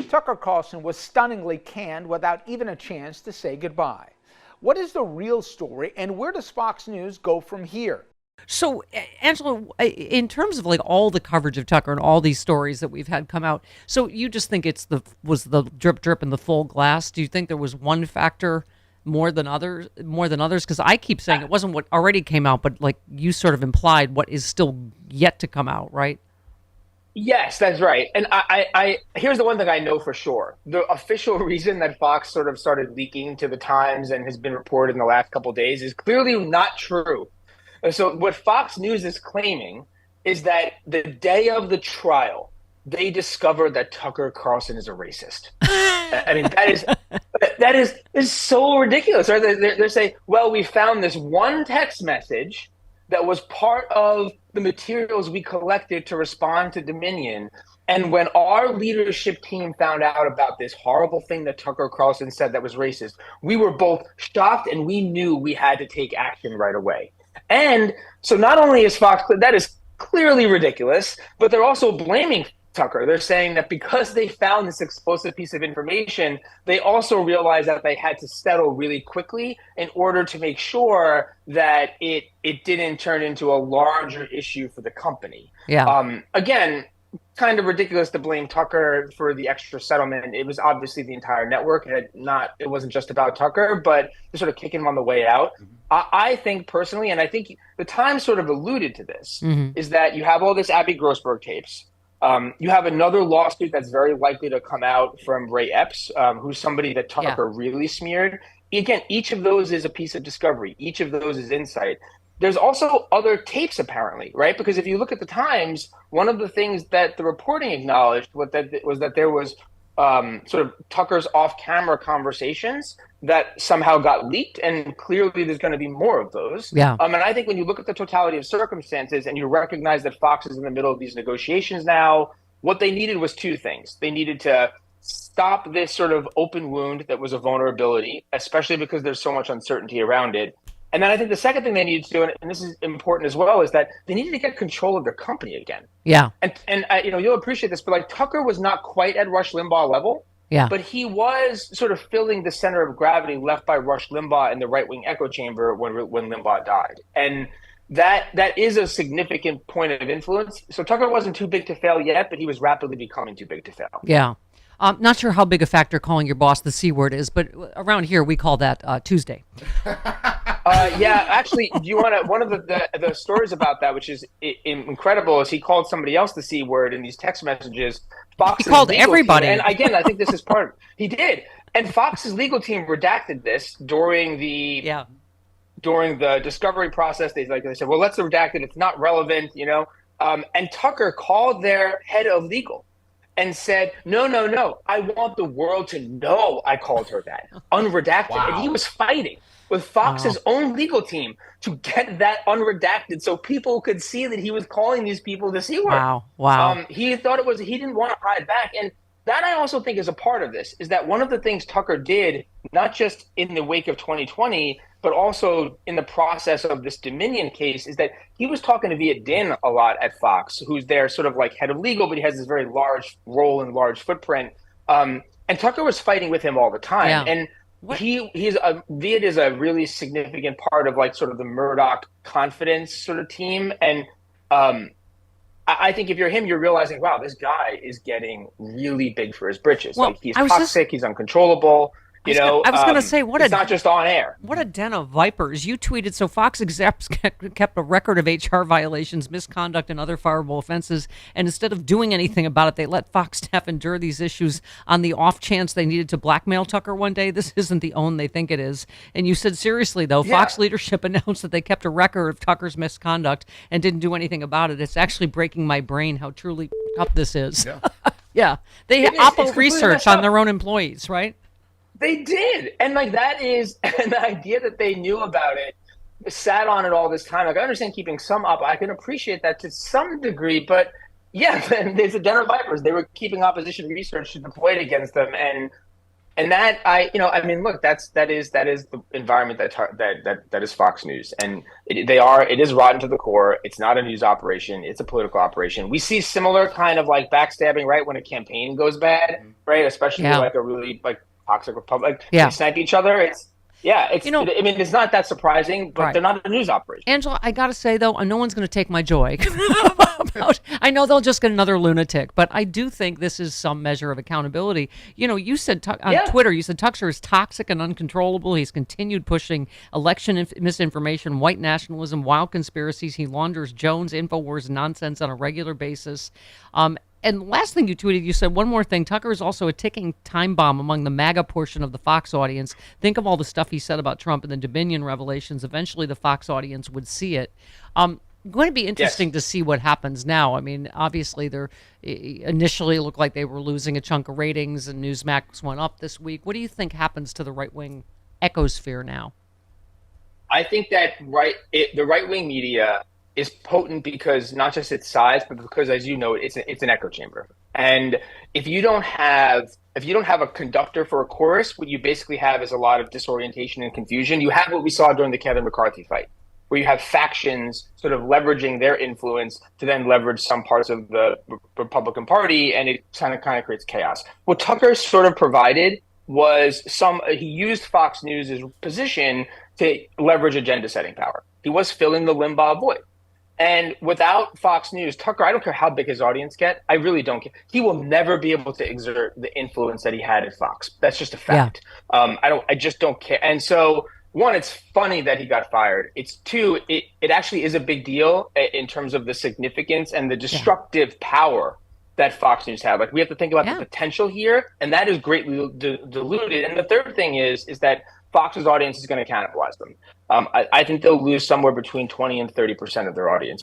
Tucker Carlson was stunningly canned without even a chance to say goodbye. What is the real story, and where does Fox News go from here? So, Angelo, in terms of like all the coverage of Tucker and all these stories that we've had come out, so you just think was the drip drip in the full glass? Do you think there was one factor more than others? Because I keep saying it wasn't what already came out, but like you sort of implied, what is still yet to come out, right? Yes, that's right. And here's the one thing I know for sure. The official reason that Fox sort of started leaking to the Times and has been reported in the last couple of days is clearly not true. So what Fox News is claiming is that the day of the trial, they discovered that Tucker Carlson is a racist. I mean, that is so ridiculous. Right? They say, well, we found this one text message that was part of the materials we collected to respond to Dominion. And when our leadership team found out about this horrible thing that Tucker Carlson said that was racist, we were both shocked and we knew we had to take action right away. And so not only is Fox, that is clearly ridiculous, but they're also blaming Tucker. They're saying that because they found this explosive piece of information, they also realized that they had to settle really quickly in order to make sure that it didn't turn into a larger issue for the company. Yeah. Again, kind of ridiculous to blame Tucker for the extra settlement. It was obviously the entire network. It wasn't just about Tucker, but to sort of kicking him on the way out. I think personally, and I think the Times sort of alluded to this, is that you have all this Abby Grossberg tapes. You have another lawsuit that's very likely to come out from Ray Epps, who's somebody that Tucker really smeared. Again, each of those is a piece of discovery. Each of those is insight. There's also other tapes, apparently, right? Because if you look at the Times, one of the things that the reporting acknowledged was that there was sort of Tucker's off-camera conversations that somehow got leaked, and clearly there's going to be more of those. Yeah. And I think when you look at the totality of circumstances and you recognize that Fox is in the middle of these negotiations now, what they needed was two things. They needed to stop this sort of open wound that was a vulnerability, especially because there's so much uncertainty around it. And then I think the second thing they needed to do, and this is important as well, is that they needed to get control of their company again. Yeah. And you'll appreciate this, but like Tucker was not quite at Rush Limbaugh level. Yeah. But he was sort of filling the center of gravity left by Rush Limbaugh in the right-wing echo chamber when Limbaugh died. And that is a significant point of influence. So Tucker wasn't too big to fail yet, but he was rapidly becoming too big to fail. Yeah. Not sure how big a factor calling your boss the C word is, but around here we call that Tuesday. Yeah, actually, do you want to? One of the stories about that, which is incredible, is he called somebody else the C word in these text messages. Fox's He called legal everybody. team, and again, I think this is part of he did. And Fox's legal team redacted this during the discovery process. They said, well, let's redact it. It's not relevant, And Tucker called their head of legal and said, no, I want the world to know I called her that, unredacted. Wow. And he was fighting with Fox's own legal team to get that unredacted so people could see that he was calling these people the C word. Wow. He thought he didn't want to hide back. And that I also think is a part of this, is that one of the things Tucker did, not just in the wake of 2020, but also in the process of this Dominion case, is that he was talking to Viet Din a lot at Fox, who's their sort of like head of legal, but he has this very large role and large footprint. And Tucker was fighting with him all the time. Yeah. And Viet is a really significant part of like sort of the Murdoch confidence sort of team. And I think if you're him, you're realizing, wow, this guy is getting really big for his britches. Well, like he's toxic, he's uncontrollable. I was going to say, it's not just on air. What a den of vipers. You tweeted, so Fox execs kept a record of HR violations, misconduct, and other fireable offenses, and instead of doing anything about it, they let Fox staff endure these issues on the off chance they needed to blackmail Tucker one day. This isn't the own they think it is. And you said, seriously, though, Fox leadership announced that they kept a record of Tucker's misconduct and didn't do anything about it. It's actually breaking my brain how truly up this is. Yeah. Yeah. They Oppo research on their own employees, right? They did. And like that is, and the idea that they knew about it, sat on it all this time. Like I understand keeping some up. I can appreciate that to some degree, but yeah, there's a den of vipers. They were keeping opposition research deployed against them. And And that look, that is the environment that is Fox News, and it is rotten to the core. It's not a news operation; it's a political operation. We see similar kind of like backstabbing, right, when a campaign goes bad, right, especially Yeah. like a really like toxic republic. Yeah. They snipe each other. I mean, it's not that surprising, but Right. they're not a news operation. Angela, I got to say, though, no one's going to take my joy. I know they'll just get another lunatic, but I do think this is some measure of accountability. You said on Twitter, you said Tucker is toxic and uncontrollable. He's continued pushing election misinformation, white nationalism, wild conspiracies. He launders Jones, InfoWars nonsense on a regular basis. And last thing you tweeted, you said one more thing. Tucker is also a ticking time bomb among the MAGA portion of the Fox audience. Think of all the stuff he said about Trump and the Dominion revelations. Eventually, the Fox audience would see it. Going to be interesting to see what happens now. I mean, obviously, they initially looked like they were losing a chunk of ratings, and Newsmax went up this week. What do you think happens to the right-wing ecosphere now? I think that the right-wing media is potent because not just its size, but because, as you know, it's an echo chamber. And if you don't have a conductor for a chorus, what you basically have is a lot of disorientation and confusion. You have what we saw during the Kevin McCarthy fight, where you have factions sort of leveraging their influence to then leverage some parts of the Republican Party, and it kind of creates chaos. What Tucker sort of provided was he used Fox News' position to leverage agenda setting power. He was filling the Limbaugh void. And without Fox News, Tucker, I don't care how big his audience get. I really don't care. He will never be able to exert the influence that he had at Fox. That's just a fact. Yeah. I just don't care. And so, one, it's funny that he got fired. It's two, it actually is a big deal in terms of the significance and the destructive power that Fox News have. Like, we have to think about the potential here, and that is greatly diluted. And the third thing is that Fox's audience is going to cannibalize them. I think they'll lose somewhere between 20 and 30% of their audience.